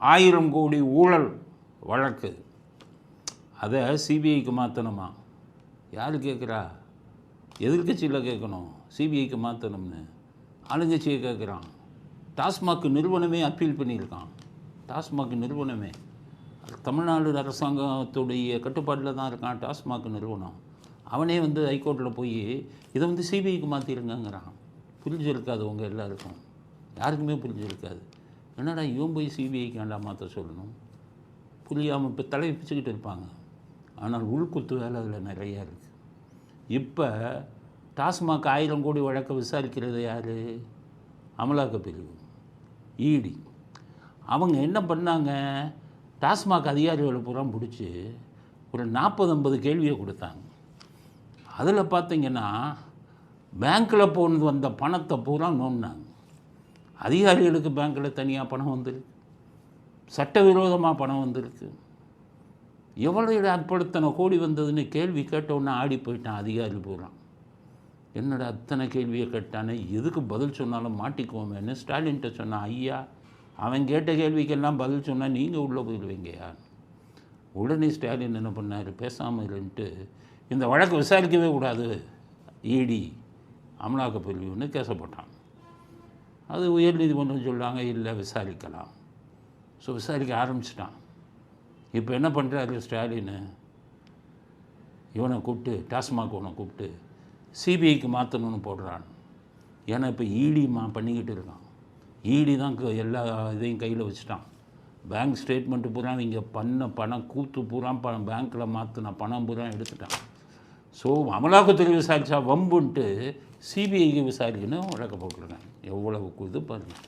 1000 கோடி ஊழல் வழக்கு, அதை சிபிஐக்கு மாற்றணுமா? யார் கேட்குறா? எதிர்கட்சியில் கேட்கணும், சிபிஐக்கு மாற்றணும்னு. ஆளுங்கட்சியை கேட்குறான். டாஸ்மாக் நிறுவனமே அப்பீல் பண்ணியிருக்கான். டாஸ்மாக் நிறுவனமே தமிழ்நாடு அரசாங்கத்துடைய கட்டுப்பாட்டில் தான் இருக்கான். டாஸ்மாக் நிறுவனம் அவனே ஹைகோர்ட்டில் போய் இதை சிபிஐக்கு மாற்றிருங்கிறான். புரிஞ்சிருக்காது உங்கள் எல்லாருக்கும், யாருக்குமே புரிஞ்சிருக்காது. என்னடா இவன் போய் சிபிஐக்கு வேண்டாம் மாற்ற சொல்லணும்? புரியாமல் இப்போ தலையை பிச்சுக்கிட்டு இருப்பாங்க. ஆனால் உள்குத்து வேலை அதில் நிறையா இருக்குது. இப்போ டாஸ்மாக் 1000 கோடி வழக்கை விசாரிக்கிறது யார்? அமலாக்க பிரிவு, இடி. அவங்க என்ன பண்ணாங்க? டாஸ்மாக் அதிகாரிகளை பூரா பிடிச்சி ஒரு 40-50 கேள்வியை கொடுத்தாங்க. அதில் பார்த்திங்கன்னா பேங்க்கில் போனது வந்த பணத்தை பூரா நோண்டினாங்க. அதிகாரிகளுக்கு பேங்க்கில் தனியாக பணம் வந்திருக்கு, சட்டவிரோதமாக பணம் வந்திருக்கு. எவ்வளோ அற்படுத்தனை கோடி வந்ததுன்னு கேள்வி கேட்டவுடனே ஆடி போயிட்டான் அதிகாரி பூரா. என்னடா அத்தனை கேள்வியை கேட்டானே, எதுக்கு பதில் சொன்னாலும் மாட்டிக்குவோமேன்னு ஸ்டாலின்கிட்ட சொன்னான். ஐயா, அவன் கேட்ட கேள்விக்கெல்லாம் பதில் சொன்னால் நீங்கள் உள்ளே போயிடுவீங்கயா. உடனே ஸ்டாலின் என்ன பண்ணார்? பேசாமல் இருந்துட்டு இந்த வழக்கு விசாரிக்கவே கூடாது, இடி அமலாக்க பிரிவுன்னு கேசப்பட்டான். அது உயர்நீதிமன்றம் சொல்கிறாங்க இல்லை விசாரிக்கலாம். ஸோ விசாரிக்க ஆரம்பிச்சிட்டான். இப்போ என்ன பண்ணுறாரு ஸ்டாலின்? இவனை கூப்பிட்டு, டாஸ்மாக் இவனை கூப்பிட்டு சிபிஐக்கு மாற்றணும்னு போடுறான். ஏன்னா இப்போ இடி பண்ணிக்கிட்டு இருக்கான். இடி தான் எல்லா இதையும் கையில் வச்சுட்டான். பேங்க் ஸ்டேட்மெண்ட்டு பூரா இங்கே பண்ண பணம் கூத்து பூரா பேங்க்கில் மாற்றின பணம் பூரா எடுத்துட்டான். ஸோ அமலாக்கத்துறை விசாரித்தா வம்புன்ட்டு சிபிஐக்கு விசாரிக்கணும் வழக்க போட்டுருக்காங்க. எவ்வளவு இது பாருங்கள்.